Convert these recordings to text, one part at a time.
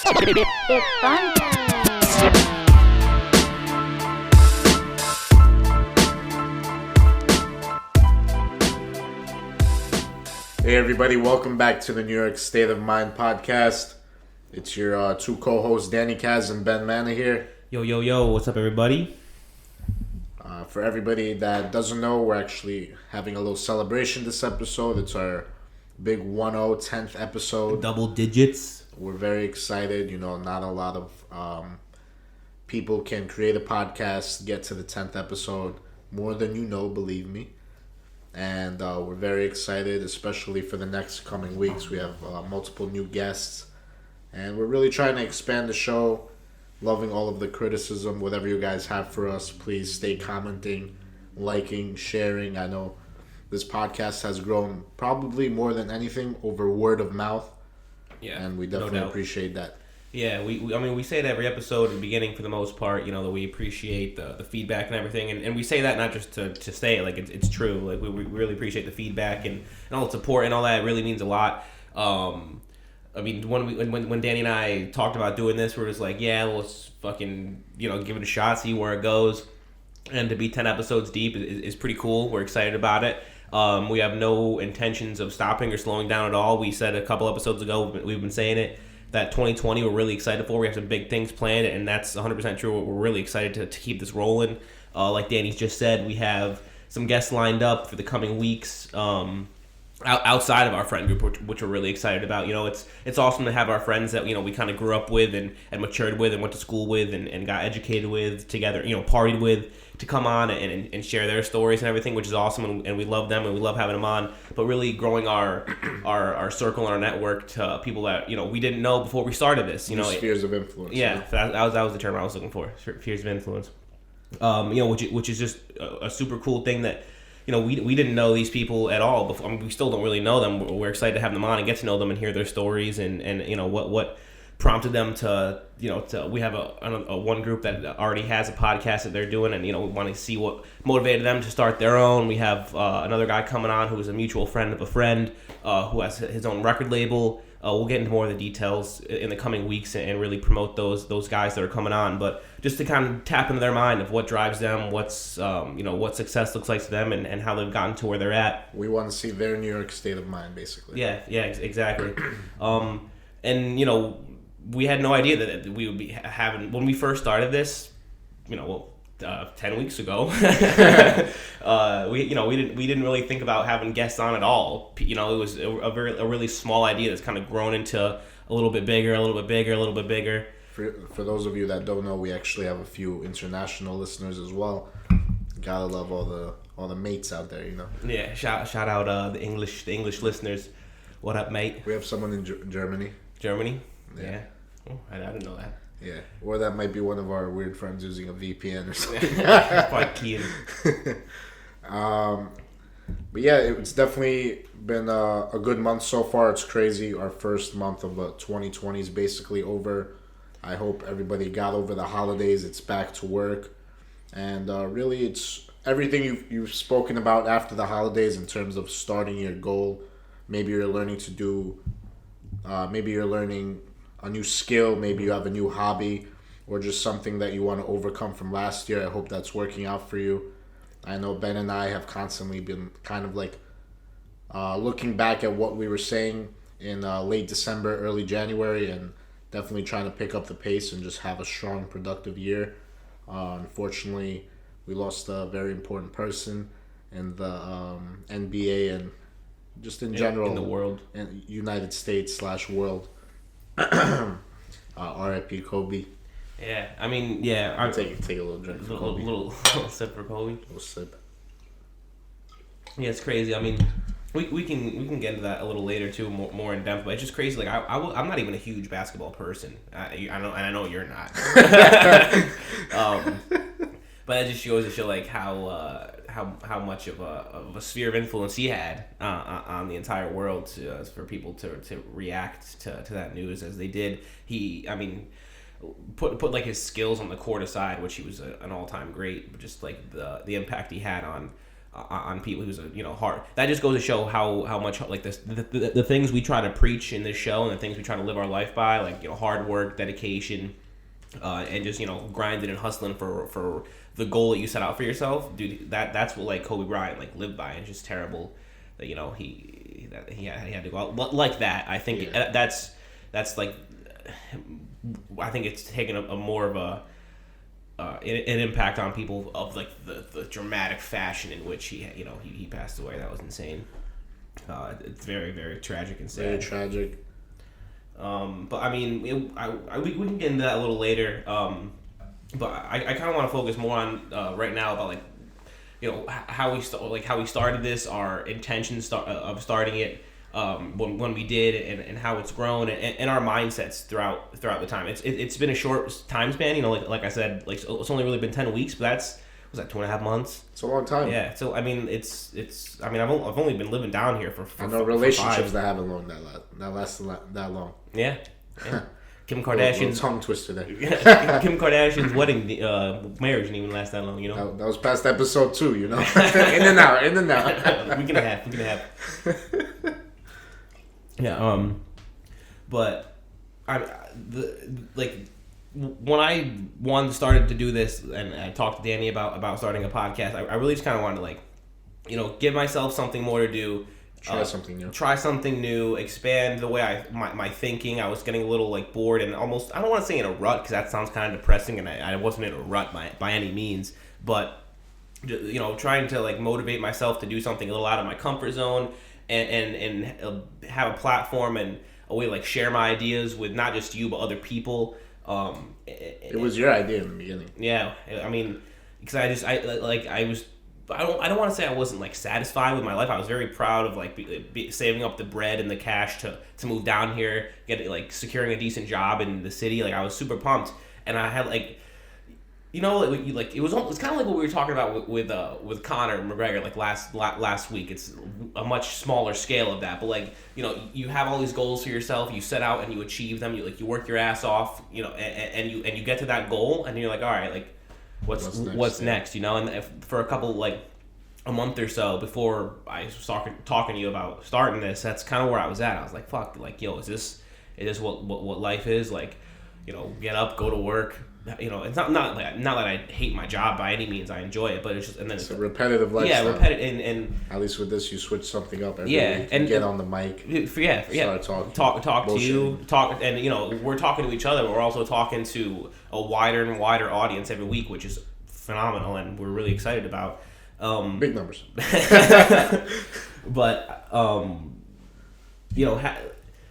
It's fun time. Hey everybody, welcome back to the New York State of Mind podcast. It's your two co-hosts, Danny Kaz and Ben Manna here. Yo, what's up everybody? For everybody that doesn't know, we're actually having a little celebration this episode. It's our big 10th episode. Double digits. We're very excited. You know, not a lot of people can create a podcast, get to the 10th episode. More than you know, believe me. And we're very excited, especially for the next coming weeks. We have multiple new guests. And we're really trying to expand the show. Loving all of the criticism, whatever you guys have for us. Please stay commenting, liking, sharing. I know this podcast has grown probably more than anything over word of mouth. Yeah, and we definitely appreciate that. Yeah, we say it every episode in the beginning for the most part, you know, that we appreciate the feedback and everything. And we say that not just to say it, like it's true. Like we really appreciate the feedback and all the support and all that. It really means a lot. I mean, when Danny and I talked about doing this, we were just like, yeah, let's fucking, you know, give it a shot, see where it goes. And to be 10 episodes deep is pretty cool. We're excited about it. We have no intentions of stopping or slowing down at all. We said a couple episodes ago, we've been saying it, that 2020 we're really excited for. We have some big things planned, and that's 100% true. We're really excited to keep this rolling. Like Danny's just said, we have some guests lined up for the coming weeks. Outside of our friend group, which we're really excited about. You know, it's awesome to have our friends that, you know, we kind of grew up with and matured with and went to school with and got educated with together, you know, partied with, to come on and share their stories and everything, which is awesome, and we love them and we love having them on. But really growing our circle and our network to people that, you know, we didn't know before we started this. You know, spheres of influence. Yeah, that was the term I was looking for. Spheres of influence. You know, which is just a super cool thing that, you know, we didn't know these people at all before. I mean, we still don't really know them. We're excited to have them on and get to know them and hear their stories and you know what prompted them to, you know, we have a one group that already has a podcast that they're doing, and, you know, we want to see what motivated them to start their own. We have another guy coming on who is a mutual friend of a friend who has his own record label. We'll get into more of the details in the coming weeks and really promote those guys that are coming on. But just to kind of tap into their mind of what drives them, what's you know, what success looks like to them, and how they've gotten to where they're at. We want to see their New York state of mind, basically. Yeah, exactly. And, you know, we had no idea that we would be having, when we first started this, you know, 10 weeks ago, we didn't really think about having guests on at all. You know, it was a really small idea that's kind of grown into a little bit bigger. For those of you that don't know, we actually have a few international listeners as well. Gotta love all the mates out there, you know. Yeah, shout out the English listeners. What up, mate? We have someone in Germany. Germany? Yeah. Oh, I didn't know that. Yeah, or that might be one of our weird friends using a VPN or something. Probably keying. But yeah, it's definitely been a good month so far. It's crazy. Our first month of 2020 is basically over. I hope everybody got over the holidays. It's back to work. And really, it's everything you've spoken about after the holidays in terms of starting your goal. Maybe you're learning to do, maybe you're learning a new skill, maybe you have a new hobby, or just something that you want to overcome from last year. I hope that's working out for you. I know Ben and I have constantly been kind of like looking back at what we were saying in late December, early January, and definitely trying to pick up the pace and just have a strong, productive year. Unfortunately, we lost a very important person in the NBA and just in general in the world, and United States / world. R.I.P. Kobe. Yeah, I mean, yeah. I'll take a little drink for Kobe. Little sip for Kobe. Little sip. Yeah, it's crazy. I mean, we can get into that a little later too, more in depth. But it's just crazy. Like I'm not even a huge basketball person. I know you're not. But it just goes to show like how much of a sphere of influence he had on the entire world for people to react to that news as they did. I mean, put like his skills on the court aside, which he was an all-time great, but just like the impact he had on on people who's hard. That just goes to show how much like the things we try to preach in this show and the things we try to live our life by, like hard work, dedication, and just grinding and hustling for the goal that you set out for yourself, dude. That's what like Kobe Bryant like lived by, and it's just terrible that he had to go out like that. I think that's like, I think it's taken a more of a an impact on people of like the dramatic fashion in which he passed away. That was insane. It's very, very tragic and sad. Very tragic. But I mean, we can get into that a little later. But I kind of want to focus more on right now about like how we started this, our intentions of starting it, when we did, and how it's grown, and our mindsets throughout the time. It's been a short time span, like I said, like it's only really been 10 weeks, but was that 2.5 months? It's a long time. Yeah. So I mean, I've only been living down here for I know relationships that haven't long that lasted that long. Yeah. Kim Kardashian's tongue twister there. Kim Kardashian's wedding marriage didn't even last that long, That was past episode 2, in and out. Week and a half. Yeah. But when I started to do this, and I talked to Danny about starting a podcast, I really just kind of wanted to give myself something more to do. Try something new, expand the way my thinking. I was getting a little bored and almost, I don't want to say in a rut, because that sounds kind of depressing, and I wasn't in a rut by any means, but trying to motivate myself to do something a little out of my comfort zone, and have a platform and a way to share my ideas with not just you but other people. It was your idea in the beginning. Yeah, I mean, because I don't want to say I wasn't satisfied with my life. I was very proud of saving up the bread and the cash to move down here, securing a decent job in the city. I was super pumped, and I had it was kind of like what we were talking about with Conor McGregor last week. It's a much smaller scale of that, but you have all these goals for yourself. You set out and you achieve them. You work your ass off, and you get to that goal, and you're all right, what's next, and for a couple a month or so before I was talking to you about starting this, that's kind of where I was at. I was like, fuck, is this what life is? Get up, go to work. It's not that I hate my job by any means. I enjoy it, but it's just, and then it's a repetitive lifestyle. Yeah, repetitive, and at least with this, you switch something up every week. And get on the mic. Start talk to you, and we're talking to each other. But we're also talking to a wider and wider audience every week, which is phenomenal, and we're really excited about. Big numbers. But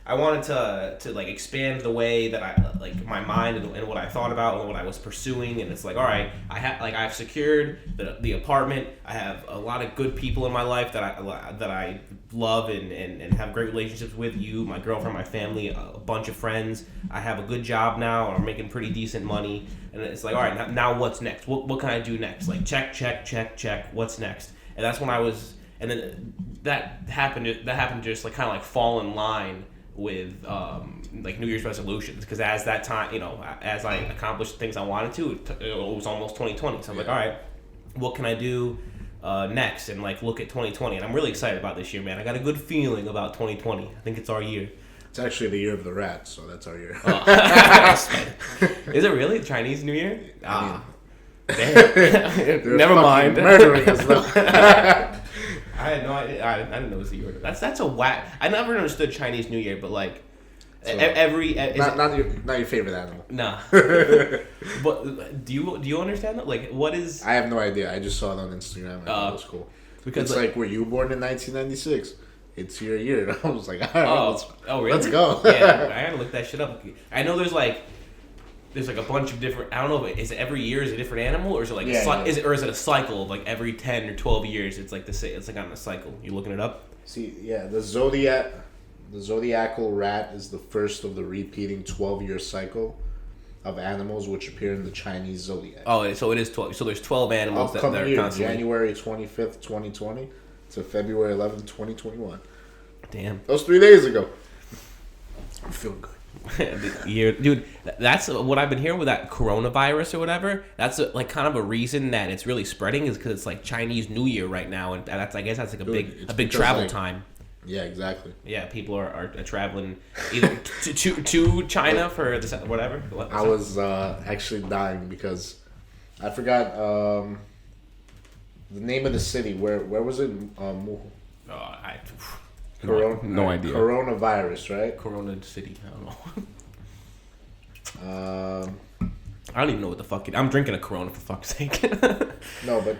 I wanted to expand the way that I my mind and what I thought about and what I was pursuing, and it's all right, I've secured the apartment. I have a lot of good people in my life that I love and have great relationships with. You, my girlfriend, my family, a bunch of friends. I have a good job now. I'm making pretty decent money, and it's all right. Now what's next? What can I do next? Check. What's next? And that's when I was, and then that happened to just kind of fall in line with New Year's resolutions, because as that time, as I accomplished things I wanted to, it was almost 2020. So I'm all right, what can I do next? And look at 2020, and I'm really excited about this year, man. I got a good feeling about 2020. I think it's our year. It's actually the year of the rat, so that's our year. Is it really the Chinese New Year? Damn. Never mind. Murdering us though. I had no idea. I didn't know it was the year. That's a whack. I never understood Chinese New Year, but not your favorite animal. Nah. But do you understand that? What is? I have no idea. I just saw it on Instagram. And it was cool. Because it's were you born in 1996? It's your year. And I was like, all right, really? Let's go. Yeah, I gotta look that shit up. I know there's a bunch of different. I don't know. Is it every year is a different animal, or is it is it a cycle of every 10 or 12 years? It's the same. It's on a cycle. You looking it up? See, yeah, the zodiacal rat is the first of the repeating 12-year cycle of animals which appear in the Chinese zodiac. Oh, so it is 12. So there's 12 animals that are year, constantly. January 25th, 2020 to February 11th, 2021. Damn. That was 3 days ago. I feel good. Dude, that's what I've been hearing with that coronavirus or whatever. That's like kind of a reason that it's really spreading is because it's like Chinese New Year right now, and I guess that's like a big travel like, time. Yeah, exactly. Yeah, people are traveling either to China for this whatever. I was actually dying because I forgot the name of the city. Where was it? No idea. Coronavirus, right? Corona City. I don't know. I don't even know what the fuck I'm drinking a Corona for fuck's sake. No, but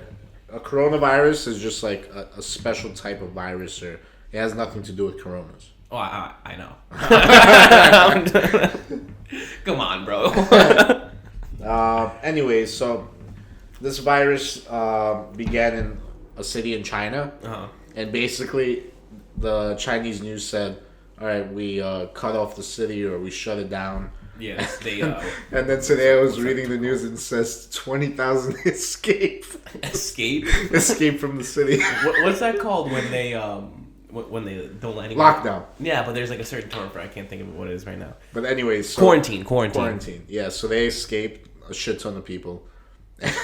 a coronavirus is just like a special type of virus, or it has nothing to do with coronas. Oh, I know. Come on, bro. Anyways, so this virus began in a city in China, and basically the Chinese news said, all right, we cut off the city or we shut it down. Yes, they. And then today I was reading the news and it says 20,000 escape. Escape from the city. What's that called when they when they don't let anyone... Lockdown. Yeah, but there's like a certain term for it. I can't think of what it is right now. But anyways, so quarantine. Yeah, so they escaped a shit ton of people.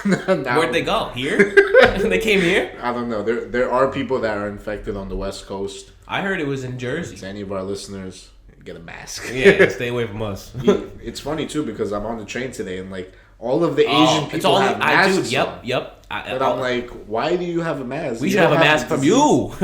Now, where'd they go? Here? They came here? I don't know. There are people that are infected on the West Coast. I heard it was in Jersey. To any of our listeners, get a mask. Yeah, stay away from us. It's funny too because I'm on the train today and like all of the Asian people have masks. Yep. But I'm like, why do you have a mask? We should have a mask from you.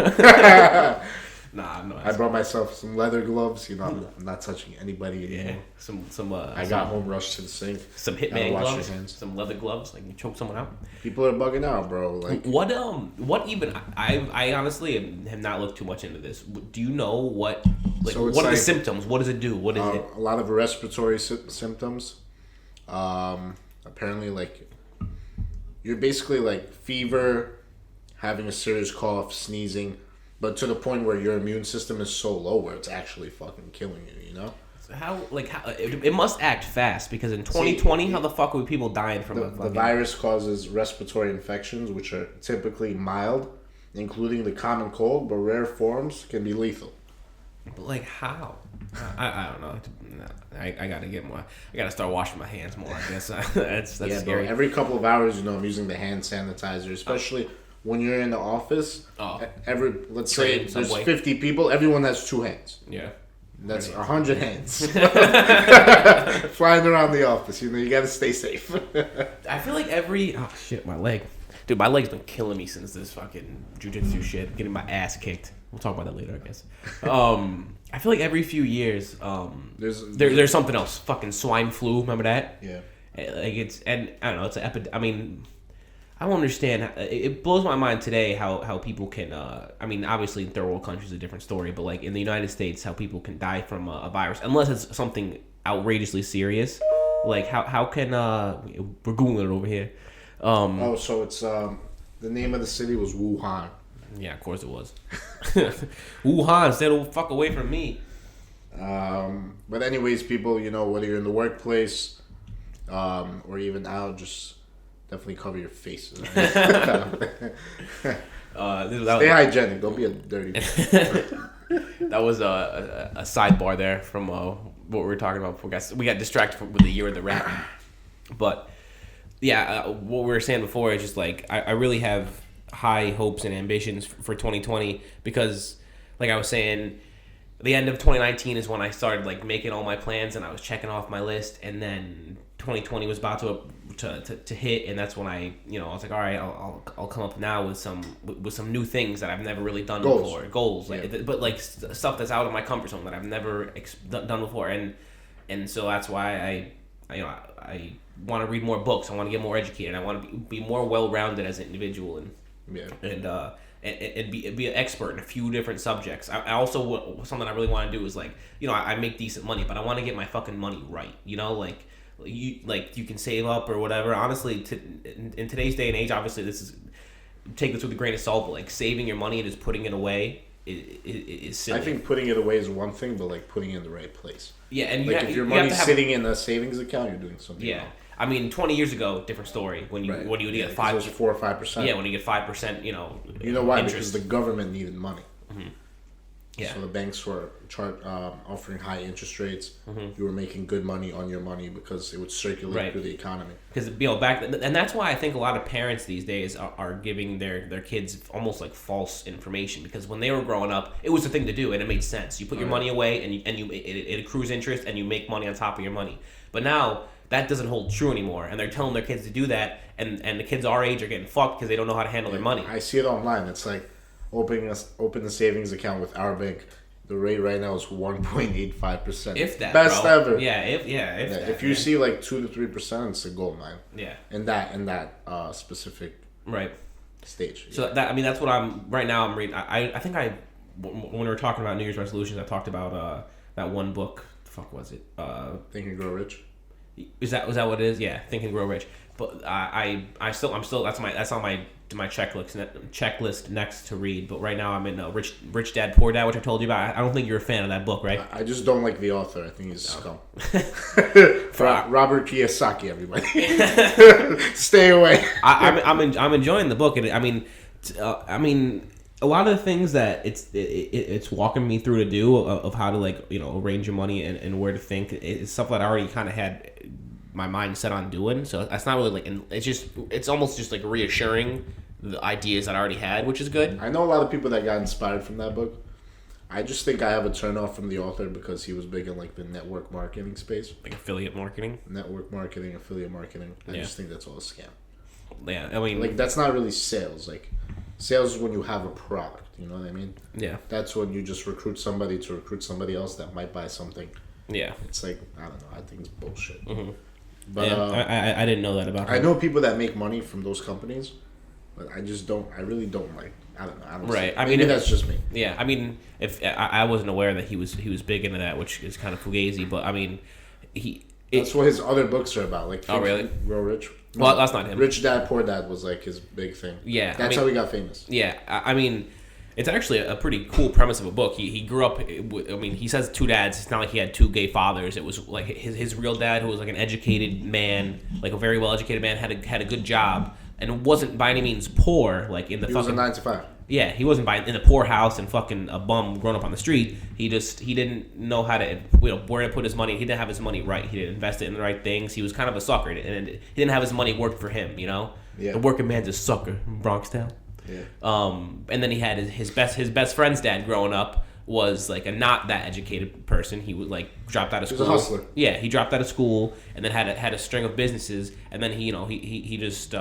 Nah, no. I brought myself some leather gloves. You know, I'm not touching anybody anymore. Yeah, I got home rushed to the sink. Some Hitman gloves, some leather gloves, like you choke someone out. People are bugging out, bro. Like what even? I honestly have not looked too much into this. Do you know what? Like, so what are the symptoms? What does it do? What is it? A lot of respiratory symptoms. Apparently, like you're basically like fever, having a serious cough, sneezing. But to the point where your immune system is so low where it's actually fucking killing you, you know? How it must act fast because in 2020, how the fuck were people dying from the virus causes respiratory infections, which are typically mild, including the common cold, but rare forms can be lethal. But like how? I don't know. I gotta get more. I gotta start washing my hands more. I guess that's yeah, scary. Bro, every couple of hours, you know, I'm using the hand sanitizer, especially. When you're in the office, let's say there's 50 people, everyone has 2 hands. Yeah. That's 100 hands. Flying around the office, you know, you gotta stay safe. I feel like my leg. Dude, my leg's been killing me since this fucking jujitsu shit. Getting my ass kicked. We'll talk about that later, I guess. I feel like every few years, there's something else. Fucking swine flu, remember that? Yeah. Like I don't know, it's an epidemic. I mean... I don't understand. It blows my mind today how people can. I mean, obviously, in third world countries, a different story. But like in the United States, how people can die from a virus unless it's something outrageously serious. Like how can we're googling it over here. So it's the name of the city was Wuhan. Yeah, of course it was. Wuhan, stay the fuck away from me. But anyways, people, you know, whether you're in the workplace, or even out, just. Definitely cover your faces. Right? Stay hygienic. Don't be a dirty. That was a sidebar there from what we were talking about. We got distracted with the year of the rat. But yeah, what we were saying before is just like I really have high hopes and ambitions for 2020 because, like I was saying, the end of 2019 is when I started like making all my plans and I was checking off my list, and then 2020 was about to hit, and that's when I was like, all right, I'll come up now with some new things that I've never really done before. Goals, like, but like stuff that's out of my comfort zone that I've never done before, and so that's why I want to read more books. I want to get more educated. I want to be more well-rounded as an individual, and be an expert in a few different subjects. I also something I really want to do is like, I make decent money, but I want to get my fucking money right. Like you can save up or whatever. Honestly, in today's day and age, obviously take this with a grain of salt, but like saving your money and just putting it away is silly. I think putting it away is one thing, but like putting it in the right place. Yeah, and if your money's sitting in a savings account, you're doing something wrong. I mean, 20 years ago, different story. When you would get 5%, it was 4 or 5%. Yeah, when you get 5%, you know why? Interest. Because the government needed money. Mm-hmm. Yeah. So the banks were offering high interest rates. You were making good money on your money because it would circulate through the economy. Because and that's why I think a lot of parents these days are giving their kids almost like false information. Because when they were growing up, it was the thing to do and it made sense. You put your money away and it accrues interest and you make money on top of your money. But now that doesn't hold true anymore, and they're telling their kids to do that, and the kids our age are getting fucked because they don't know how to handle their money. I see it online. It's like open a savings account with our bank. The rate right now is 1.85%. If that, best bro. ever. If you see like 2 to 3%, it's a gold mine. Yeah. In that specific stage. So that's what I'm right now. I'm reading. I think when we were talking about New Year's resolutions, I talked about that one book. The fuck was it? Think and Grow Rich. Was that what it is? Yeah, Think and Grow Rich. But I'm still that's on my checklist next to read. But right now I'm in Rich Dad Poor Dad, which I told you about. I don't think you're a fan of that book, right? I just don't like the author. I think he's a scum. Robert Kiyosaki, everybody. Stay away. I'm enjoying the book, and I mean, a lot of the things that it's walking me through to do of how to arrange your money and where to think is stuff that I already kind of had my mind set on doing. So that's not really it's almost just like reassuring the ideas that I already had, which is good. I know a lot of people that got inspired from that book. I just think I have a turn off from the author because he was big in like the network marketing space, like affiliate marketing, affiliate marketing. I just think that's all a scam. Yeah, I mean, like that's not really sales. Like sales is when you have a product. You know what I mean? Yeah. That's when you just recruit somebody to recruit somebody else that might buy something. Yeah. It's like, I don't know. I think it's bullshit. Mm-hmm. But I didn't know that about her. I know people that make money from those companies, but I just don't. I really don't like. I don't know. I don't. Right. Maybe that's just me. Yeah. I mean, if I wasn't aware that he was big into that, which is kind of fugazi. But I mean, that's what his other books are about. Like, oh really? Grow Rich. No, well, that's not him. Rich Dad Poor Dad was like his big thing. Yeah. That's how he got famous. Yeah. I mean, it's actually a pretty cool premise of a book. He grew up. I mean, he says two dads. It's not like he had two gay fathers. It was like his real dad, who was like an educated man, like a very well educated man, had a good job, and wasn't by any means poor. Like in the he was a 9 to 5. Yeah, he wasn't in a poor house and fucking a bum growing up on the street. He didn't know how to where to put his money. He didn't have his money right. He didn't invest it in the right things. He was kind of a sucker, and he didn't have his money work for him. You know, the working man's a sucker, Bronx town. Yeah. And then he had his best friend's dad growing up was like a not that educated person. He was like dropped out of school. He was a hustler. Yeah, he dropped out of school and then had a string of businesses, and then he just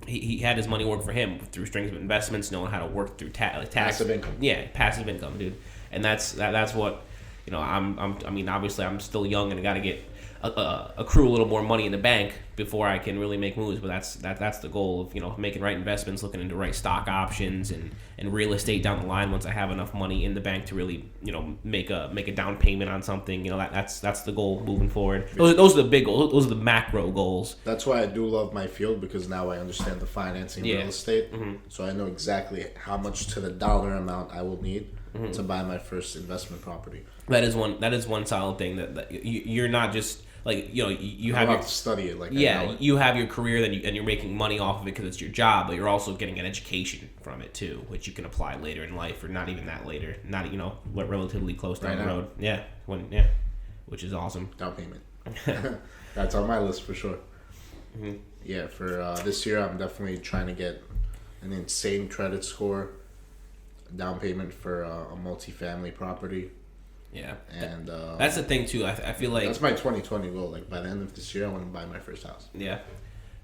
he had his money work for him through strings of investments, knowing how to work through tax. Passive income. Yeah, passive income, dude. And that's what I mean, obviously I'm still young and I got to get accrue a little more money in the bank before I can really make moves. But that's the goal of making right investments, looking into right stock options and real estate down the line once I have enough money in the bank to really make a down payment on something. That's the goal moving forward. Those are the big goals. Those are the macro goals. That's why I do love my field, because now I understand the financing of real estate. Mm-hmm. So I know exactly how much to the dollar amount I will need to buy my first investment property. That is one solid thing that you're not just like you have to study it. Like you have your career and you're making money off of it because it's your job, but you're also getting an education from it too, which you can apply later in life, or not even that later, not relatively close down the road. Yeah, which is awesome. Down payment. That's on my list for sure. Mm-hmm. Yeah, for this year I'm definitely trying to get an insane credit score, down payment for a multifamily property. Yeah, and that's the thing too. I feel like that's my 2020 goal. Like by the end of this year, I want to buy my first house. Yeah,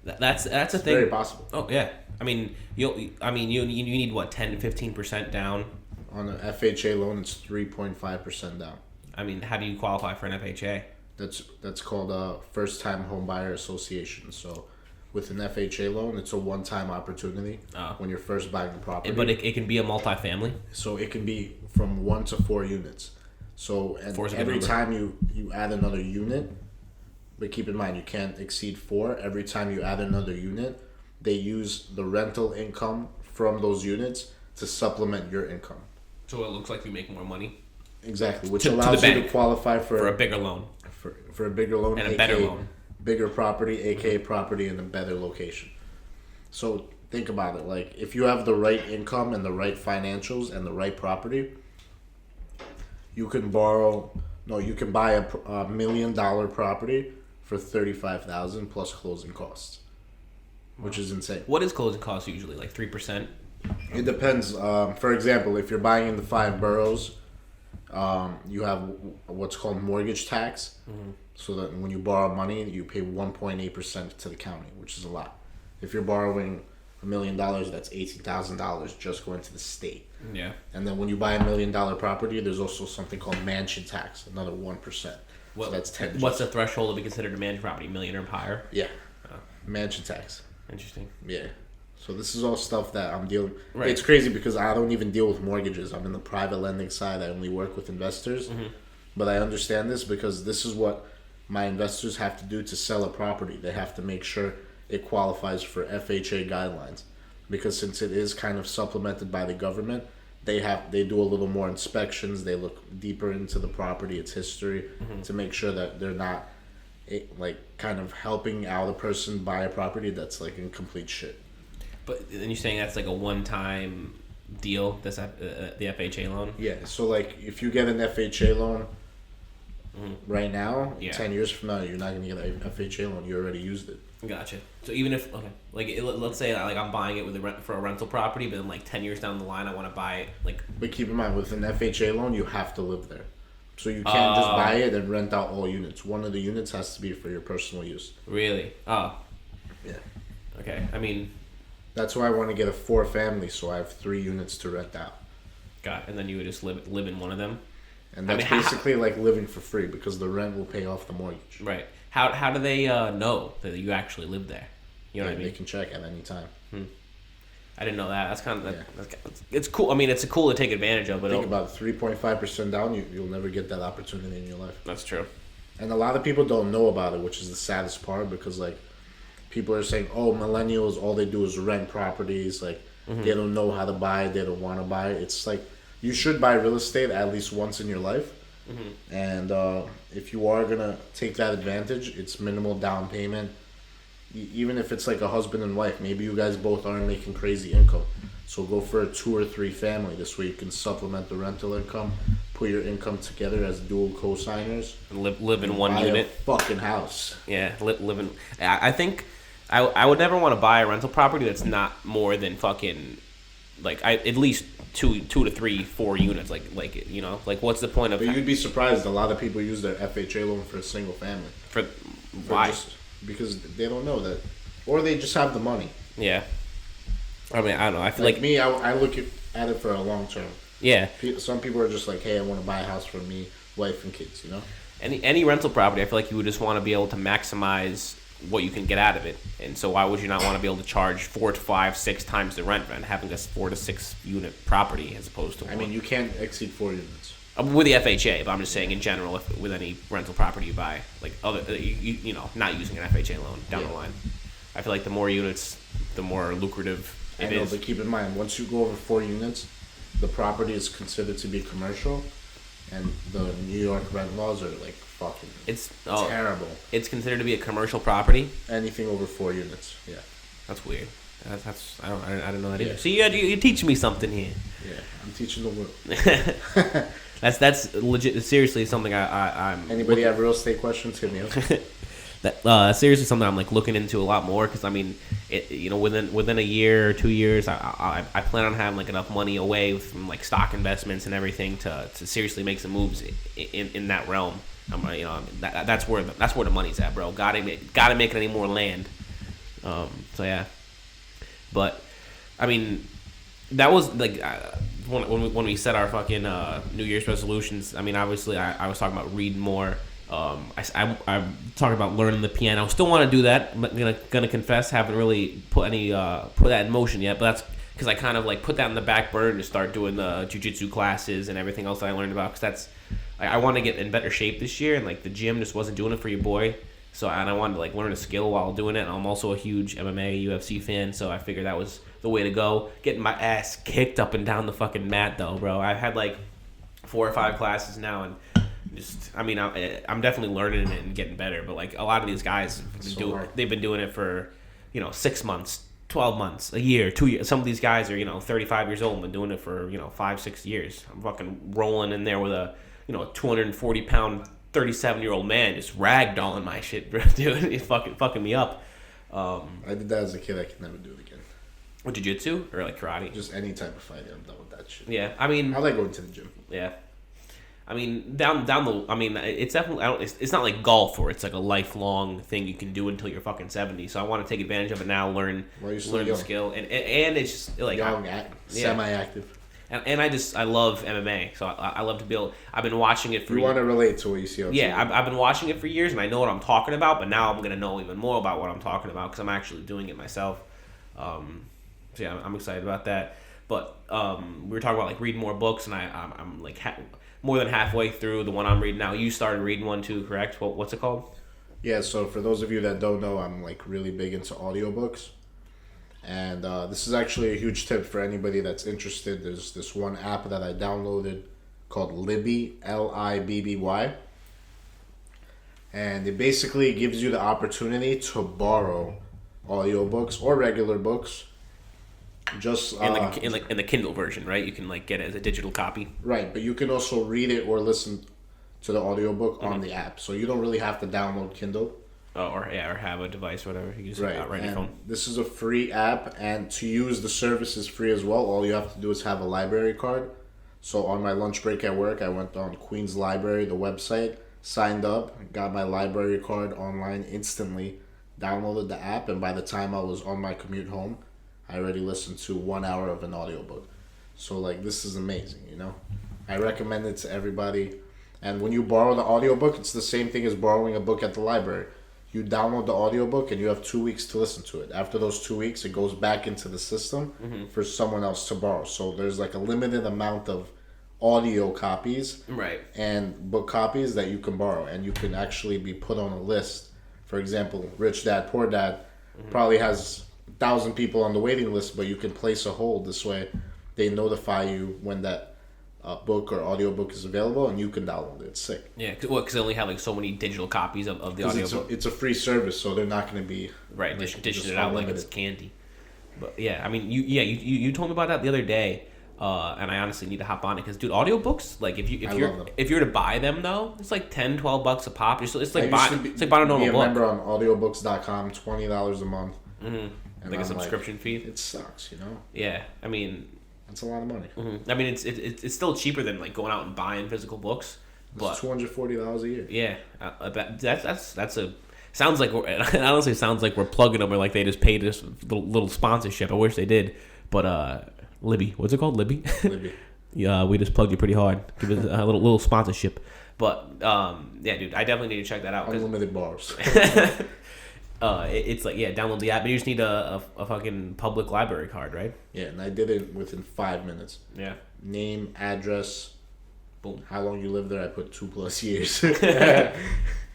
that's a thing. Very possible. Oh yeah, I mean you need what 10 to 15% down on an FHA loan. It's 3.5% down. I mean, how do you qualify for an FHA? That's called a first time home buyer association. So with an FHA loan, it's a one-time opportunity when you're first buying the property. But it can be a multifamily. So it can be from 1 to 4 units. So every time you add another unit, but keep in mind you can't exceed 4. Every time you add another unit, they use the rental income from those units to supplement your income. So it looks like you make more money. Exactly, which allows you to qualify for a bigger loan. For a bigger loan and a better loan. Bigger property, aka property in a better location. So think about it. Like if you have the right income and the right financials and the right property, you can borrow. No, you can buy a $1 million property for $35,000 plus closing costs, which is insane. What is closing costs usually? Like 3%? It depends. For example, if you're buying in the 5 boroughs, you have what's called mortgage tax. Mm-hmm. So that when you borrow money, you pay 1.8% to the county, which is a lot. If you're borrowing $1 million, that's $18,000 just going to the state. Yeah. And then when you buy $1 million property, there's also something called mansion tax, another 1%. So that's 10. What's the threshold to be considered a mansion property? $1 million or higher? Yeah. Mansion tax. Interesting. Yeah. So this is all stuff that I'm dealing. Right. It's crazy because I don't even deal with mortgages. I'm in the private lending side. I only work with investors. Mm-hmm. But I understand this because this is what my investors have to do to sell a property. They have to make sure it qualifies for FHA guidelines, because since it is kind of supplemented by the government, they do a little more inspections. They look deeper into the property, its history, to make sure that they're not like kind of helping out a person buy a property that's like in complete shit. But then you're saying that's like a one-time deal, the FHA loan? Yeah. So like if you get an FHA loan right now, 10 years from now, you're not going to get an FHA loan. You already used it. Gotcha. So even if let's say like I'm buying it for a rental property, but then like 10 years down the line I want to buy it like. But keep in mind, with an FHA loan, you have to live there, so you can't just buy it and rent out all units. One of the units has to be for your personal use. Really? Oh. Yeah. Okay. I mean. That's why I want to get a 4-family, so I have 3 units to rent out. Got it. And then you would just live in one of them. And that's basically like living for free because the rent will pay off the mortgage. Right. How do they know that you actually live there? You know what I mean? They can check at any time. I didn't know that. That's kind of it's cool. I mean, it's cool to take advantage of. But think about it, 3.5% down. You'll never get that opportunity in your life. That's true. And a lot of people don't know about it, which is the saddest part, because like people are saying, "Oh, millennials, all they do is rent properties. Like they don't know how to buy it. They don't want to buy it." It's like you should buy real estate at least once in your life. And if you are going to take that advantage, it's minimal down payment. Even if it's like a husband and wife, maybe you guys both aren't making crazy income. So go for a 2 or 3 family. This way you can supplement the rental income, put your income together as dual co-signers. Live in one unit. A fucking house. Yeah, live in. I think I would never want to buy a rental property that's not more than fucking like at least 2 to 3, 4 units. Like you know, like what's the point of? But you'd be surprised. A lot of people use their FHA loan for a single family. For why? Because they don't know that, or they just have the money. Yeah. I mean, I don't know. I feel like me, I look at it for a long term. Yeah. Some people are just like, hey, I want to buy a house for me, wife, and kids. You know. Any rental property, I feel like you would just want to be able to maximize what you can get out of it, and so why would you not want to be able to charge 4 to 5, 6 times the rent having a 4 to 6 unit property as opposed to one? I mean, you can't exceed 4 units. With the FHA, but I'm just saying in general, with any rental property you buy, like other, you know, not using an FHA loan down the line. I feel like the more units, the more lucrative it is. But keep in mind, once you go over 4 units, the property is considered to be commercial, and the New York rent laws are like fucking terrible. It's considered to be a commercial property. Anything over 4 units, yeah. That's weird. That's I don't know that either. See, you teach me something here. Yeah, I'm teaching the world. That's legit. Seriously, something I'm. Anybody have real estate questions? Hit me up. That seriously something I'm like looking into a lot more, because I mean, within a year or 2 years, I plan on having like enough money away from like stock investments and everything to seriously make some moves in that realm. That's where the money's at, bro. Gotta make any more land. So yeah, but I mean, that was like. When we set our fucking New Year's resolutions, I mean, obviously, I was talking about reading more. I'm talking about learning the piano. Still want to do that. I'm gonna confess, haven't really put that in motion yet. But that's because I kind of like put that in the back burner to start doing the jiu-jitsu classes and everything else that I learned about. Because that's I want to get in better shape this year, and like the gym just wasn't doing it for your boy. So and I wanted to like learn a skill while doing it. And I'm also a huge MMA, UFC fan, so I figured that was the way to go. Getting my ass kicked up and down the fucking mat though, bro. I've had like 4 or 5 classes now, and just I'm definitely learning it and getting better. But like a lot of these guys they've been doing it for 6 months, 12 months, a year, 2 years. Some of these guys are 35 years old and been doing it for 5-6 years. I'm fucking rolling in there with a a 240-pound, 37-year-old man just ragdolling my shit, bro, dude. It's fucking me up. I did that as a kid. I can never do it again. What, jiu-jitsu or like karate? Just any type of fighting. I'm done with that shit. Yeah, I mean, I like going to the gym. Yeah, I mean down the. I mean, it's definitely. It's not like golf where it's like a lifelong thing you can do until you're fucking 70. So I want to take advantage of it now, learn the skill, and it's just like young, semi-active. And I love MMA, so I love to build. I've been watching it for. You want to relate to what you see on Yeah, TV. I've been watching it for years, and I know what I'm talking about. But now I'm gonna know even more about what I'm talking about because I'm actually doing it myself. So yeah, I'm excited about that. But we were talking about like reading more books, and I'm like more than halfway through the one I'm reading now. You started reading one too, correct? What's it called? Yeah, so for those of you that don't know, I'm like really big into audiobooks. And this is actually a huge tip for anybody that's interested. There's this one app that I downloaded called Libby, Libby. And it basically gives you the opportunity to borrow audiobooks or regular books. Just in the Kindle version, right? You can like get it as a digital copy. Right, but you can also read it or listen to the audiobook on the app. So you don't really have to download Kindle. Or have a device, whatever. You can just right on your phone. This is a free app, and to use the service is free as well. All you have to do is have a library card. So on my lunch break at work, I went on Queen's Library, the website, signed up, got my library card online instantly, downloaded the app, and by the time I was on my commute home, I already listened to 1 hour of an audiobook. So like this is amazing, I recommend it to everybody. And when you borrow the audiobook, it's the same thing as borrowing a book at the library. You download the audiobook and you have 2 weeks to listen to it. After those 2 weeks, it goes back into the system for someone else to borrow. So there's like a limited amount of audio copies and book copies that you can borrow. And you can actually be put on a list. For example, Rich Dad, Poor Dad probably has 1,000 people on the waiting list, but you can place a hold. This way they notify you when that book or audiobook is available, and you can download it. It's sick. Yeah, because they only have like so many digital copies of the audiobook. It's a free service, so they're not going to be dishing it out like it's candy. But yeah, I mean, you told me about that the other day, and I honestly need to hop on it because, dude, audiobooks, like if you're to buy them though, it's like $10-$12 a pop. It's like buying a normal book. Be a member on audiobooks.com, $20 a month. Like a subscription fee. It sucks, Yeah, I mean. That's a lot of money. I mean, it's still cheaper than like going out and buying physical books. It's $240 a year. Yeah, that's a sounds like it honestly sounds like we're plugging them or like they just paid us little sponsorship. I wish they did, but Libby, what's it called? Libby. Libby. Yeah, we just plugged you pretty hard. Give us a little sponsorship, but yeah, dude, I definitely need to check that out. Unlimited bars. It's like, download the app, but you just need a fucking public library card, right? Yeah, and I did it within 5 minutes. Yeah. Name, address, boom. How long you lived there? I put 2+ years.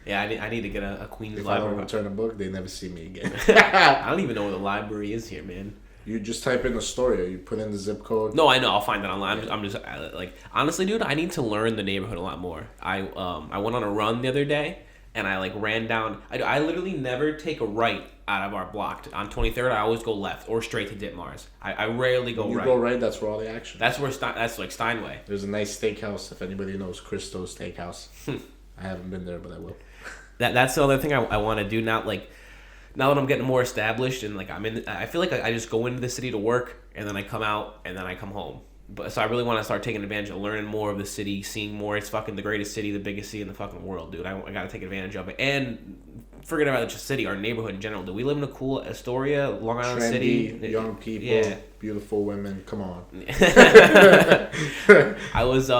Yeah, I need to get a Queen's if library. I don't return a book, they never see me again. I don't even know where the library is here, man. You just type in Astoria. You put in the zip code. No, I know. I'll find it online. Yeah. I'm just like, honestly, dude, I need to learn the neighborhood a lot more. I went on a run the other day. And I like ran down. I literally never take a right out of our block. On 23rd, I always go left or straight to Ditmars. I rarely go right. You go right. That's where all the action. That's where that's like Steinway. There's a nice steakhouse. If anybody knows Christo's Steakhouse, I haven't been there, but I will. That's the other thing I want to do now. Like now that I'm getting more established and like I feel like I just go into the city to work and then I come out and then I come home. But so I really want to start taking advantage of learning more of the city, seeing more. It's fucking the greatest city, the biggest city in the fucking world, dude. I got to take advantage of it. And forget about just city, our neighborhood in general. Do we live in a cool Astoria, Long Island Trendy, City? Young people, beautiful women. Come on. I was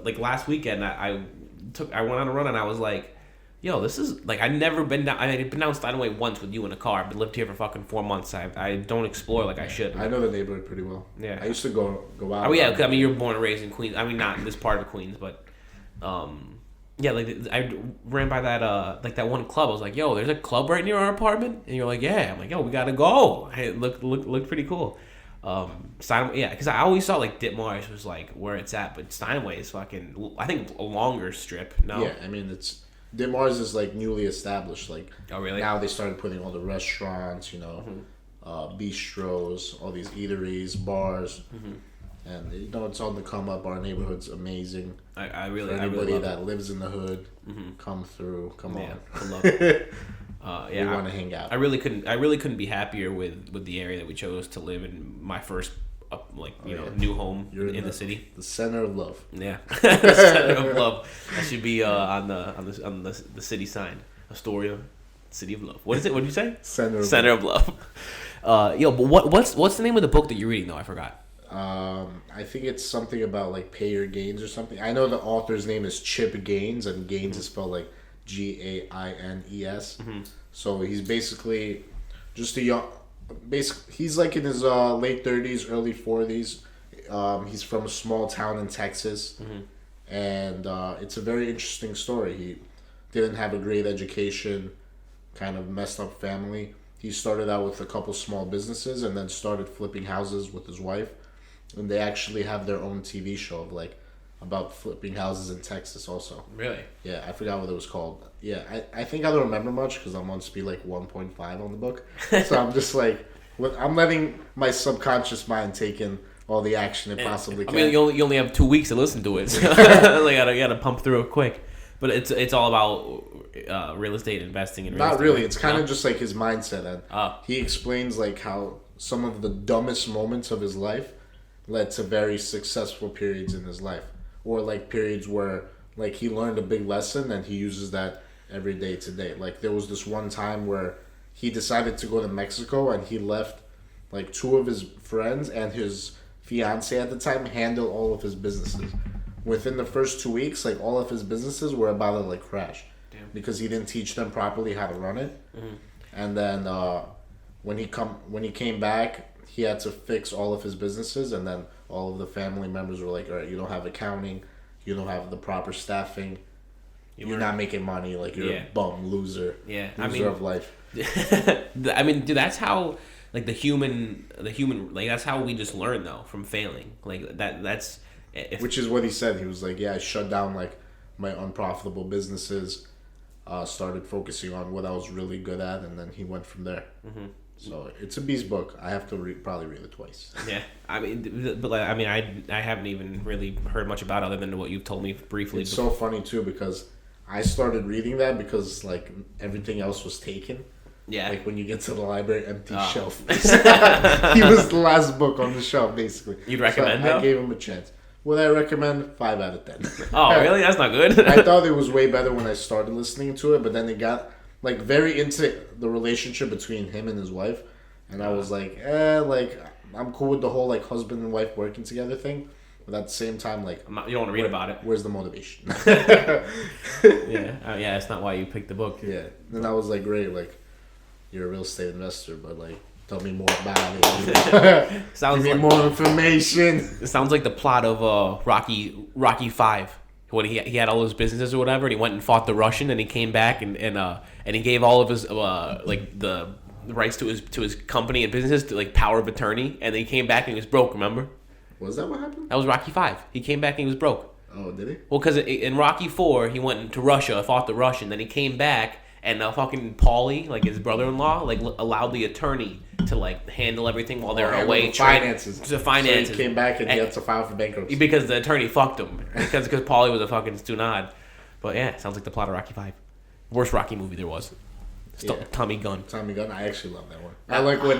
like last weekend. I went on a run and I was like, yo, this is like I'd never been down. I'd been down Steinway once with you in a car, but lived here for fucking 4 months. I don't explore like I should. I know the neighborhood pretty well. Yeah, I used to go out. Oh yeah, I mean you're born and raised in Queens. I mean not in this part of Queens, but yeah, like I ran by that like that one club. I was like, yo, there's a club right near our apartment, and you're like, yeah. I'm like, yo, we gotta go. It looked pretty cool. Steinway, yeah, because I always saw like Ditmars was like where it's at, but Steinway is fucking. I think a longer strip. No, yeah, I mean it's. Ditmars is like newly established. Like, oh really? Now they started putting all the restaurants, bistros, all these eateries, bars. And it's on the come up. Our neighborhood's amazing. I really, For I anybody really love that it. lives in the hood, come through. Come Yeah, on. I love it. We want to hang out. I really couldn't be happier with the area that we chose to live in. My first new home in the city. The center of love. Yeah, the center of love. That should be on the city sign. Astoria, city of love. What is it? What did you say? Center of love. But what's the name of the book that you're reading though? I forgot. I think it's something about like Pay Your Gains or something. I know the author's name is Chip Gaines, and Gaines is spelled like Gaines. So he's basically just a young. He's like in his late 30s, early 40s. He's from a small town in Texas, and it's a very interesting story. He didn't have a great education, kind of messed up family. He started out with a couple small businesses and then started flipping houses with his wife. And they actually have their own TV show of like about flipping houses in Texas also. Really? Yeah, I forgot what it was called. Yeah, I think I don't remember much because I'm on speed like 1.5 on the book. So I'm just like, I'm letting my subconscious mind take in all the action it possibly can. I mean, you only have 2 weeks to listen to it. So you gotta pump through it quick. But it's all about real estate investing and Not really. It's kind of just like his mindset. And he explains like how some of the dumbest moments of his life led to very successful periods in his life, or like periods where like he learned a big lesson and he uses that every day to day. Like there was this one time where he decided to go to Mexico and he left like two of his friends and his fiance at the time handle all of his businesses. Within the first 2 weeks, like all of his businesses were about to like crash. Damn. Because he didn't teach them properly how to run it. And then when he came back, he had to fix all of his businesses, and then all of the family members were like, all right, you don't have accounting, you don't have the proper staffing, you're not making money, like you're a bum, loser, loser of life. I mean, dude, that's how like the human like that's how we just learn though from failing. Like that's which is what he said. He was like, yeah, I shut down like my unprofitable businesses, started focusing on what I was really good at, and then he went from there. So it's a beast book. I have to probably read it twice. Yeah, I mean, but like, I mean, I haven't even really heard much about it other than what you've told me briefly. It's so funny too because I started reading that because like everything else was taken. Yeah. Like when you get to the library, empty shelf. He was the last book on the shelf, basically. You'd recommend I gave him a chance. Would I recommend? 5 out of 10. Oh, really? That's not good. I thought it was way better when I started listening to it, but then it got like very into the relationship between him and his wife, and I was like, like I'm cool with the whole like husband and wife working together thing, but at the same time, like you don't want to read about it. Where's the motivation? Yeah, that's not why you picked the book. Yeah, and I was like, great, like you're a real estate investor, but like tell me more about it. Sounds Give me like more information. It sounds like the plot of Rocky 5. When he had all his businesses or whatever, and he went and fought the Russian, and he came back and he gave all of his like the rights to his company and businesses to like power of attorney, and then he came back and he was broke. Remember? Was that what happened? That was Rocky 5. He came back and he was broke. Oh, did he? Well, because in Rocky 4 he went into Russia, fought the Russian, then he came back, and fucking Paulie, like his brother-in-law, like allowed the attorney to like handle everything while they're away. Finances. The finances. So he came back and he had to file for bankruptcy. Because the attorney fucked him. Because Paulie was a fucking stunad. But yeah, sounds like the plot of Rocky 5. Worst Rocky movie there was. Tommy Gunn. Tommy Gunn. I actually love that one. I like when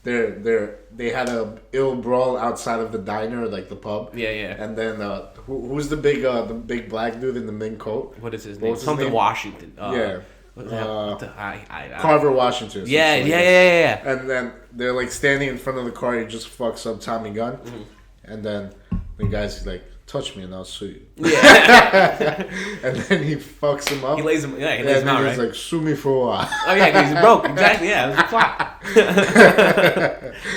they had a ill brawl outside of the diner, like the pub. Yeah, yeah. And then who's the big black dude in the mink coat? What is his name? Something Washington. Yeah. I Carver Washington. Yeah. And then they're like standing in front of the car. He just fucks up Tommy Gunn, and then the guy's like, "Touch me and I'll sue you." Yeah. And then he fucks him up. He lays him. Yeah, he lays him out. He's like, "Sue me for a while." Oh yeah, because he's broke. Exactly. Yeah, it was a plot.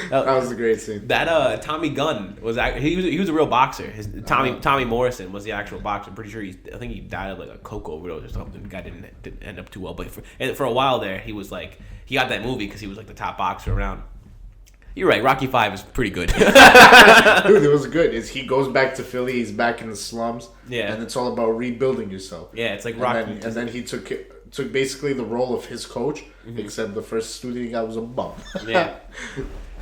That was a great scene. That Tommy Gunn he was a real boxer. Tommy Morrison was the actual boxer. I'm pretty sure I think he died of like a coke overdose or something. The guy didn't end up too well, but for a while there he was like he got that movie because he was like the top boxer around. You're right. Rocky 5 is pretty good. Dude, it was good. He goes back to Philly. He's back in the slums. Yeah. And it's all about rebuilding yourself. Yeah, it's like Rocky. And then he took basically the role of his coach, except the first student he got was a bum. Yeah.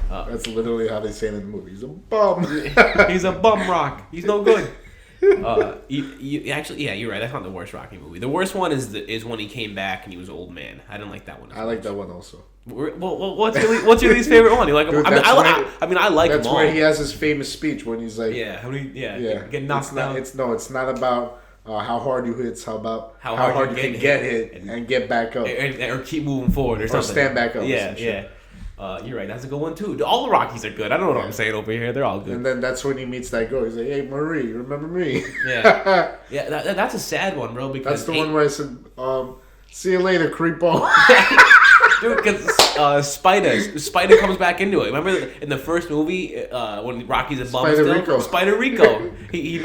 That's literally how they say it in the movie. He's a bum. He's a bum rock. He's no good. Actually, yeah, you're right. That's not the worst Rocky movie. The worst one is when he came back and he was an old man. I didn't like that one. I like that one also. Well, what's your least favorite one? You like? Dude, I like. That's them all. where he has his famous speech when he's like, get knocked down. It's not about how hard you hit. It's about how hard you can get hit and get back up, or keep moving forward, or something. Stand back up. Yeah. You're right. That's a good one too. All the Rockies are good. I don't know what I'm saying over here. They're all good. And then that's when he meets that girl. He's like, "Hey, Marie, remember me?" Yeah. That's a sad one, bro. Because that's the one where I said, "See you later, creepo." Dude, because Spider comes back into it. Remember in the first movie when Rocky's a bum still? Spider Rico. He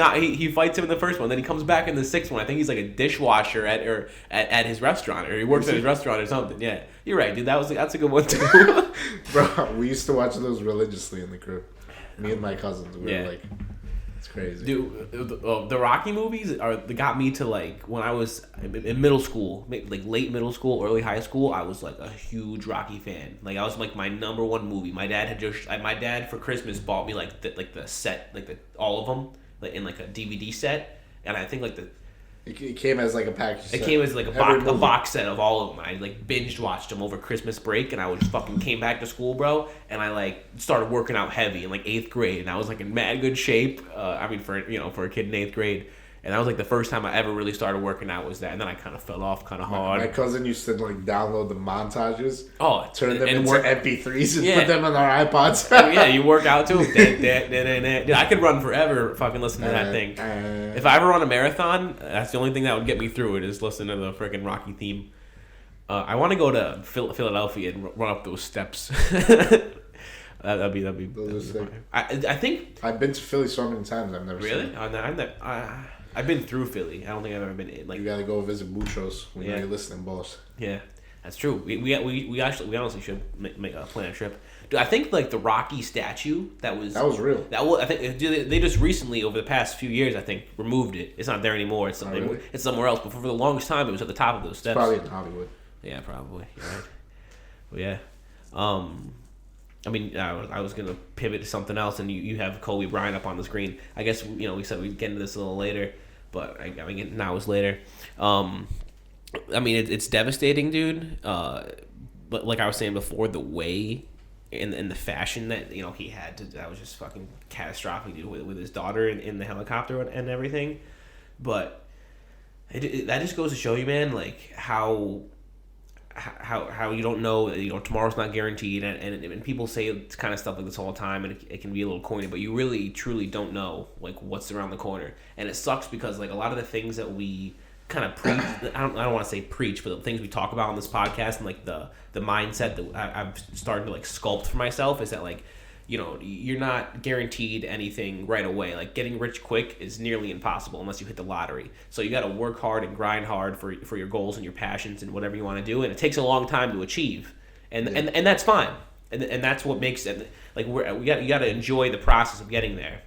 fights him in the first one. Then he comes back in the sixth one. I think he's like a dishwasher at his restaurant, or he works at his restaurant or something. Yeah, you're right, dude. That's a good one too. Bro, we used to watch those religiously in the crib. Me and my cousins. We were like, it's crazy. Dude, the Rocky movies got me to like when I was in middle school, like late middle school, early high school. I was like a huge Rocky fan. Like I was like my number one movie. My dad for Christmas bought me like the set, like all of them, like in like a DVD set, and I think like it came as like a package. It came as like a box set of all of them. I like binged watched them over Christmas break, and I was fucking came back to school, bro, and I like started working out heavy in like 8th grade, and I was like in mad good shape. For a kid in 8th grade, and that was like the first time I ever really started working out was that, and then I kind of fell off kind of hard. My cousin used to like download the montages, turn them into MP3s, and put them on our iPods. Yeah, you work out too. Dude, I could run forever fucking listening to that thing. If I ever run a marathon, that's the only thing that would get me through it is listening to the freaking Rocky theme. I want to go to Philadelphia and run up those steps. That'd be. Those are sick. I think I've been to Philly so many times. I've never really. Seen I've been through Philly. I don't think I've ever been in. Like you gotta go visit Buchos when you're listening, boss. Yeah, that's true. We honestly should make a plan a trip. Dude, I think like the Rocky statue that was real. I think they just recently over the past few years I think removed it. It's not there anymore. It's something. Really? It's somewhere else. But for the longest time it was at the top of those steps. It's probably in Hollywood. Yeah, probably. You're right. But yeah. I mean, I was gonna pivot to something else, and you have Kobe Bryant up on the screen. I guess we said we'd get into this a little later, but I mean now is later. I mean it's devastating, dude. But like I was saying before, the way and the fashion that he had that was just fucking catastrophic, dude. With his daughter in the helicopter and everything, but that just goes to show you, man, like how you don't know, tomorrow's not guaranteed, and people say it's kind of stuff like this all the time, and it can be a little corny, but you really truly don't know like what's around the corner, and it sucks because like a lot of the things that we kind of preach, I don't want to say preach, but the things we talk about on this podcast and like the mindset that I've started to like sculpt for myself is that like you're not guaranteed anything right away. Like getting rich quick is nearly impossible unless you hit the lottery. So you got to work hard and grind hard for your goals and your passions and whatever you want to do, and it takes a long time to achieve, and that's fine, and that's what makes it like you got to enjoy the process of getting there,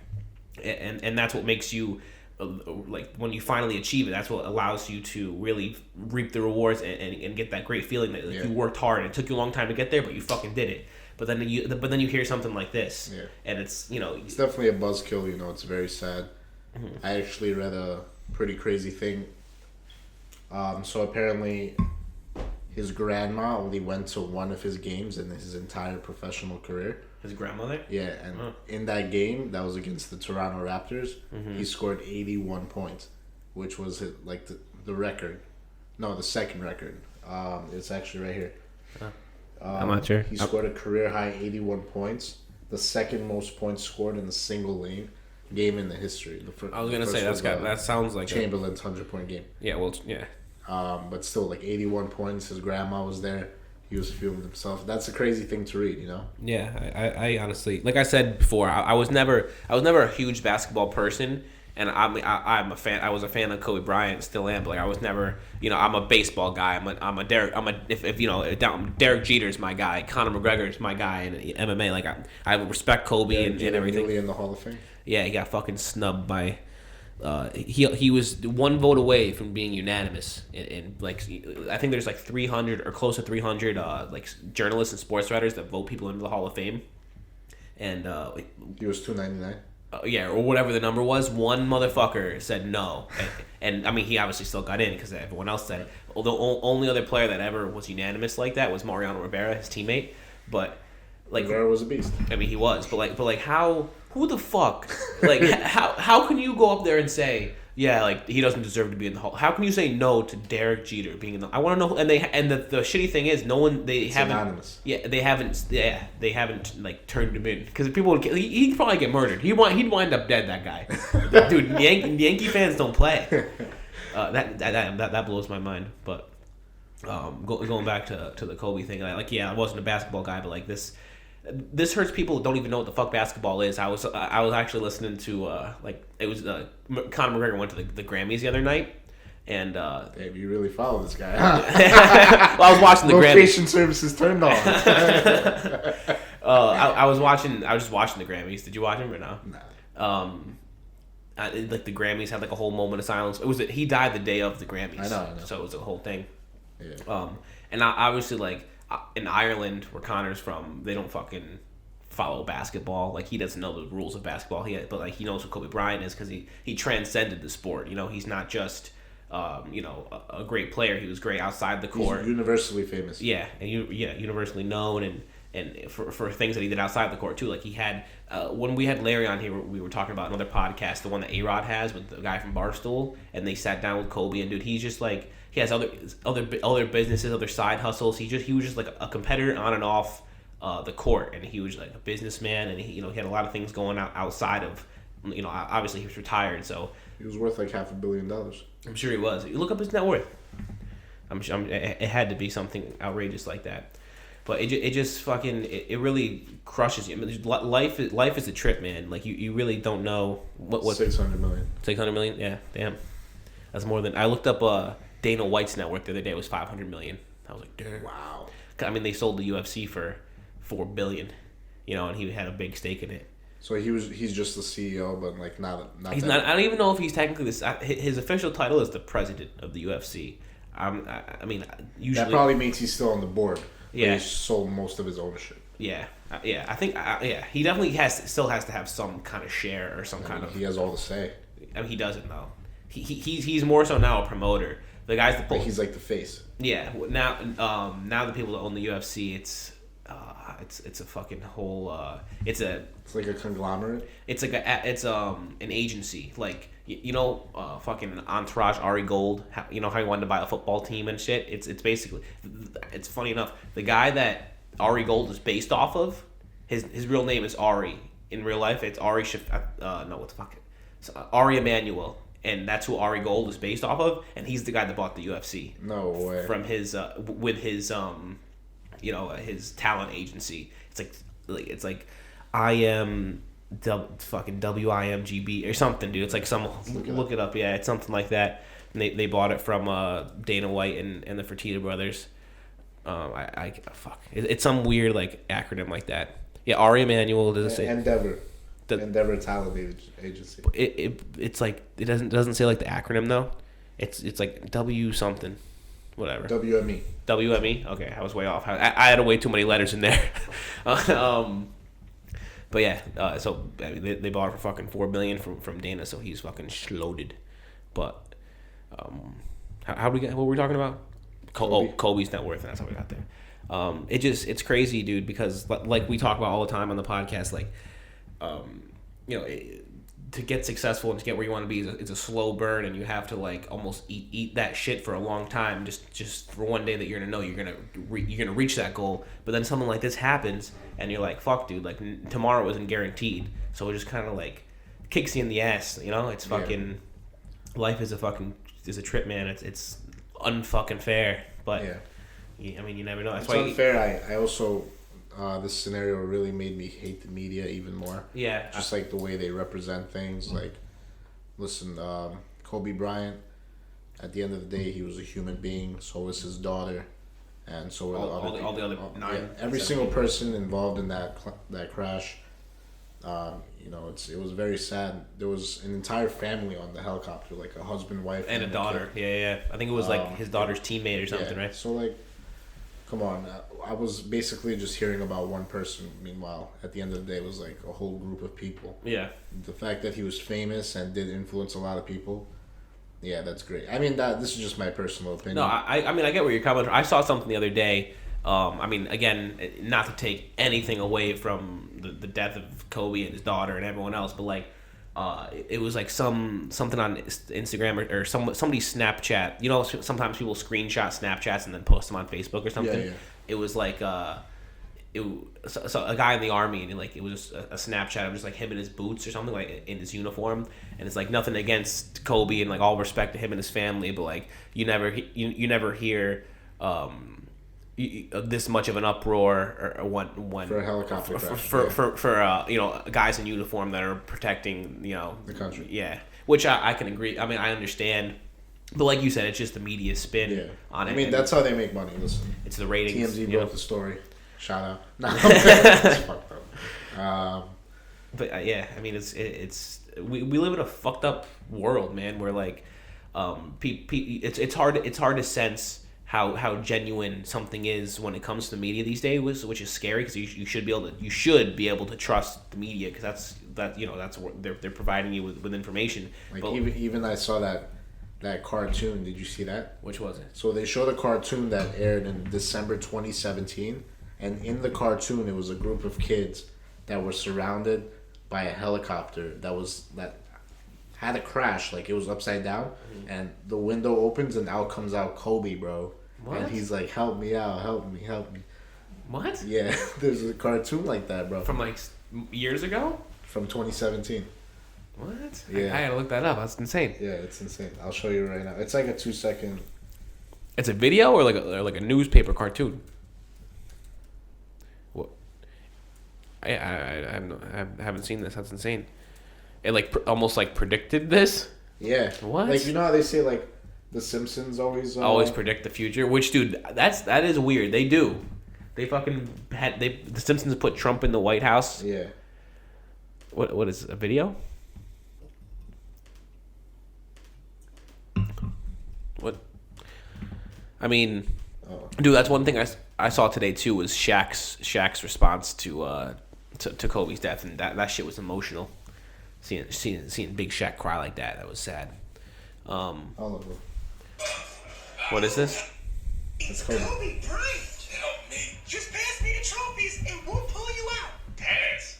and that's what makes you like when you finally achieve it. That's what allows you to really reap the rewards and get that great feeling that you worked hard and it took you a long time to get there, but you fucking did it. But then you hear something like this, and it's it's definitely a buzzkill. It's very sad. Mm-hmm. I actually read a pretty crazy thing. So apparently, his grandma only went to one of his games in his entire professional career. His grandmother? Yeah, and in that game that was against the Toronto Raptors, he scored 81 points, which was like the record. No, the second record. It's actually right here. I'm not sure. He scored a career high 81 points, the second most points scored in a single game in the history. I was gonna say that sounds like Chamberlain's 100-point game. Yeah, well, yeah. But still, like 81 points. His grandma was there. He was feeling himself. That's a crazy thing to read, Yeah, I honestly, like I said before, I was never a huge basketball person. And I'm a fan. I was a fan of Kobe Bryant, still am. But like I was never, I'm a baseball guy. Derek Jeter's my guy. Conor McGregor's my guy in MMA. Like I respect Kobe and everything. Really in the Hall of Fame. Yeah, he got fucking snubbed by. He was one vote away from being unanimous. And like I think there's like 300 or close to 300 like journalists and sports writers that vote people into the Hall of Fame. and he was $2.99. Yeah, or whatever the number was. One motherfucker said no, and I mean he obviously still got in because everyone else said it. Although only other player that ever was unanimous like that was Mariano Rivera, his teammate. But like Rivera was a beast. I mean he was, but like how? Who the fuck? Like how can you go up there and say yeah, like he doesn't deserve to be in the Hall? How can you say no to Derek Jeter being in the? I want to know. And the shitty thing is, no one it's haven't. Anonymous. Yeah, they haven't like turned him in because people would. He'd probably get murdered. He'd wind up dead. That guy, dude. Yankee fans don't play. That blows my mind. But going back to the Kobe thing, like yeah, I wasn't a basketball guy, but like this hurts people who don't even know what the fuck basketball is. I was actually listening to Conor McGregor went to the Grammys the other night, and damn, you really follow this guy. Well, I was watching the Grammys. Location services turned on. I was just watching the Grammys. Did you watch them or no? Nah. Like the Grammys had like a whole moment of silence. He died the day of the Grammys. I know. So it was a whole thing. Yeah. And obviously like. In Ireland, where Connor's from, they don't fucking follow basketball. Like he doesn't know the rules of basketball. But like he knows what Kobe Bryant is because he transcended the sport. You know, he's not just a great player. He was great outside the court. He's universally famous. Yeah, and universally known and for things that he did outside the court too. Like he had when we had Larry on here, we were talking about another podcast, the one that A-Rod has with the guy from Barstool, and they sat down with Kobe, and dude, he's just like. He has other businesses, other side hustles. He was just like a competitor on and off the court, and he was like a businessman, and he had a lot of things going on outside of, obviously he was retired, so he was worth like $500 million. I'm sure he was. You look up his net worth. It had to be something outrageous like that, but it just fucking it really crushes you. I mean, life is a trip, man. Like you really don't know what $600 million. 600 million, yeah, damn, that's more than I looked up. Dana White's net worth the other day was $500 million. I was like, damn. Wow. I mean, they sold the UFC for $4 billion, and he had a big stake in it. So he's just the CEO, but like not. He's not. I don't even know if he's technically this. His official title is the president of the UFC. I mean, usually that probably means he's still on the board. Yeah. He sold most of his ownership. Yeah. I think. He definitely still has to have some kind of share or some kind of. He has all the say. I mean, he doesn't though. He's more so now a promoter. The guys that he's like the face. Yeah. Now the people that own the UFC, it's a fucking whole. It's like a conglomerate. It's like an agency. Like fucking Entourage, Ari Gold. How he wanted to buy a football team and shit. It's basically. It's funny enough. The guy that Ari Gold is based off of, his real name is Ari. In real life, it's Ari. Ari Emanuel. And that's who Ari Gold is based off of, and he's the guy that bought the UFC. No way. From his with his his talent agency. It's like I am fucking WIMGB or something, dude. It's like some look it up. Yeah, it's something like that. And they bought it from Dana White and the Fertitta brothers. It's some weird like acronym like that. Yeah, Ari Emanuel does it say Endeavor. Endeavor Talent Agency. It's like it doesn't say like the acronym though. It's like W something, whatever. WME. WME. Okay, I was way off. I had way too many letters in there. But yeah, so I mean, they bought it for fucking $4 billion from Dana, so he's fucking loaded. But how we get? What were we talking about? Kobe's net worth. And that's how we got there. It's crazy, dude. Because like we talk about all the time on the podcast, like. To get successful and to get where you want to be it's a slow burn, and you have to like almost eat that shit for a long time just for one day that you're gonna know you're gonna reach that goal. But then something like this happens, and you're like, fuck, dude, like tomorrow isn't guaranteed. So it just kind of like kicks you in the ass, It's fucking life is a trip, man. It's unfucking fair, but I mean you never know. That's it's unfair. I also. This scenario really made me hate the media even more. Yeah. Just like the way they represent things. Like, listen, Kobe Bryant, at the end of the day, he was a human being. So was his daughter. And so were all the other nine. Yeah, every single person involved in that crash. It was very sad. There was an entire family on the helicopter, like a husband, wife, and a daughter. Yeah. I think it was like his daughter's teammate or something, right? So, like, Come on. I was basically just hearing about one person. Meanwhile, at the end of the day, it was like a whole group of people. Yeah. The fact that he was famous and did influence a lot of people, yeah, that's great. I mean, this is just my personal opinion. No, I mean, I get where you're coming from. I saw something the other day. I mean, again, not to take anything away from the death of Kobe and his daughter and everyone else, but like, it was like something on Instagram or somebody's Snapchat. You know, sometimes people screenshot Snapchats and then post them on Facebook or something. Yeah. It was like so a guy in the army, and like it was a Snapchat of just like him in his boots or something, like in his uniform, and it's like nothing against Kobe and like all respect to him and his family, but like you never hear this much of an uproar or when for a helicopter crash. For you know, guys in uniform that are protecting, you know, the country. Yeah, which I can agree. I mean, I understand. But like you said, it's just the media spin on it. I mean, that's how they make money. Listen, it's the ratings. TMZ broke the story. Shout out. No, it's fucked up. But yeah, I mean, it's we live in a fucked up world, man. Where like, it's hard to sense how genuine something is when it comes to the media these days, which is scary because you should be able to trust the media because that's what they're providing you with information. Like but, even I saw that cartoon. Did you see that? Which was it? So they showed a cartoon that aired in December 2017, and in the cartoon it was a group of kids that were surrounded by a helicopter that had a crash, like it was upside down, and the window opens and out comes Kobe, bro. What? And he's like, "Help me out, help me." What? Yeah, there's a cartoon like that, bro. From like years ago? From 2017. What? Yeah. I gotta look that up. That's insane. Yeah, it's insane. I'll show you right now. It's like a 2-second. It's a video or like a newspaper cartoon? What? I haven't seen this. That's insane. It like almost like predicted this. Yeah. What? Like, you know how they say like the Simpsons always predict the future. Which, dude, that is weird. They do. They fucking the Simpsons put Trump in the White House. Yeah. What is a video? What? I mean, dude, that's one thing I saw today too was Shaq's response to Kobe's death, and that shit was emotional. Seeing Big Shaq cry like that was sad. What is this? It's Kobe Bryant. Help me. Just pass me the trophies and we'll pull you out. Pass.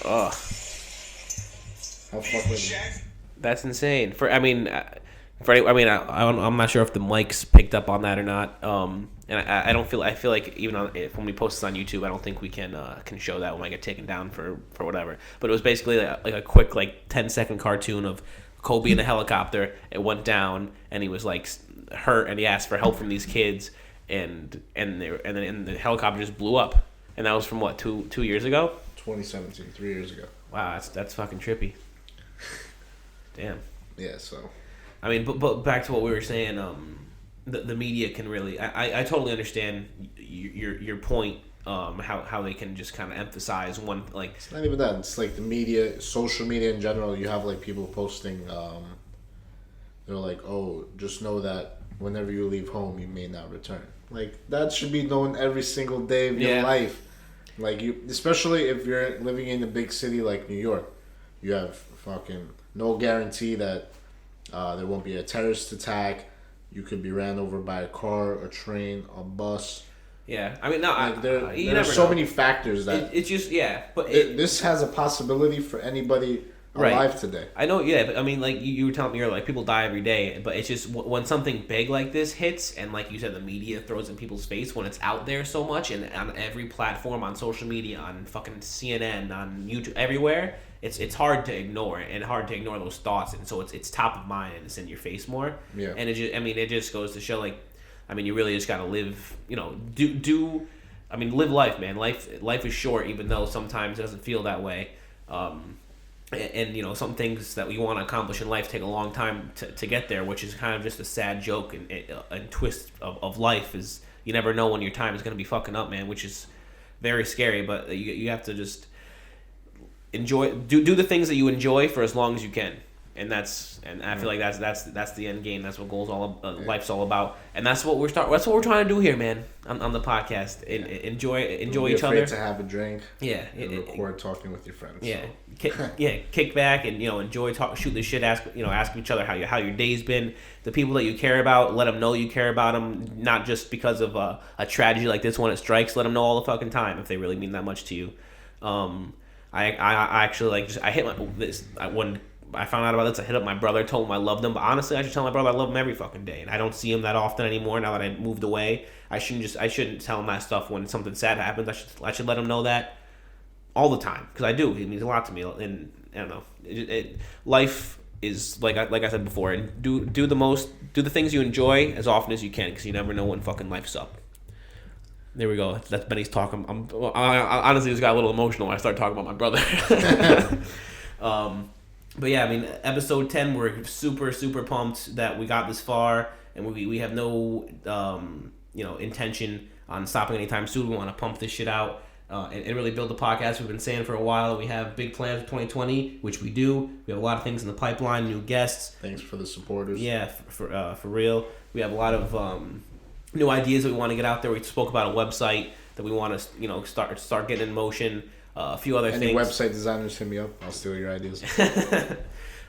Ugh. How fuck was it? That's insane. I'm not sure if the mics picked up on that or not. And I feel like even when we post this on YouTube, I don't think we can show that when I get taken down for whatever. But it was basically like a quick 10-second cartoon of Kobe in a helicopter. It went down and he was like hurt and he asked for help from these kids and then the helicopter just blew up. And that was from what, 2 years ago? 2017, 3 years ago. Wow, that's fucking trippy. Damn. Yeah, so. I mean, but back to what we were saying. The media can really. I totally understand your point. How they can just kind of emphasize one like. It's not even that. It's like the media, social media in general. You have like people posting. They're like, "Oh, just know that whenever you leave home, you may not return." Like that should be known every single day of your life. Like especially if you're living in a big city like New York, you have fucking no guarantee that there won't be a terrorist attack. You could be ran over by a car, a train, a bus. Yeah, I mean, no, like there are so many factors that it's just but this has a possibility for anybody alive today. I know, yeah, but I mean, like you were telling me earlier, like people die every day, but it's just when something big like this hits, and like you said, the media throws in people's face when it's out there so much, and on every platform, on social media, on fucking CNN, on YouTube, everywhere. It's hard to ignore it, and hard to ignore those thoughts, and so it's top of mind and it's in your face more. Yeah. And it just goes to show, like, I mean, you really just gotta live, live life, man. Life is short, even though sometimes it doesn't feel that way. And some things that we want to accomplish in life take a long time to get there, which is kind of just a sad joke and twist of life. Is you never know when your time is gonna be fucking up, man, which is very scary. But you have to just enjoy, do the things that you enjoy for as long as you can, And I feel like that's the end game. That's what life's all about, and that's what we're trying to do here, man, on the podcast. Enjoy each other. To have a drink. Yeah, and record talking with your friends. Yeah, kick back and enjoy shoot the shit. Ask each other how your day's been. The people that you care about, let them know you care about them, not just because of a tragedy like this when it strikes. Let them know all the fucking time if they really mean that much to you. I actually when I found out about this, I hit up my brother, told him I loved him. But honestly, I should tell my brother I love him every fucking day. And I don't see him that often anymore now that I moved away. I shouldn't tell him that stuff when something sad happens. I should let him know that all the time because I do. It means a lot to me. And I don't know. Life is like I said before. And do the things you enjoy as often as you can because you never know when fucking life's up. There we go. That's Benny's talk. I honestly just got a little emotional when I started talking about my brother. But yeah, I mean, episode 10, we're super, super pumped that we got this far, and we have no, intention on stopping anytime soon. We want to pump this shit out and really build the podcast. We've been saying for a while that we have big plans for 2020, which we do. We have a lot of things in the pipeline, new guests. Thanks for the supporters. Yeah, for real. We have a lot of new ideas that we want to get out there. We spoke about a website that we want to, start getting in motion. A few other Any things. website designers, hit me up. I'll steal your ideas.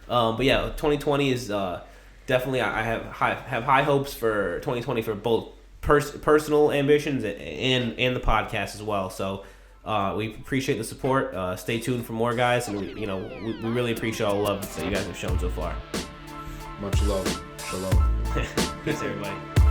But yeah, 2020 is definitely. I have high hopes for 2020 for both personal ambitions and the podcast as well. So we appreciate the support. Stay tuned for more, guys, and we really appreciate all the love that you guys have shown so far. Much love. Shalom. Peace, everybody.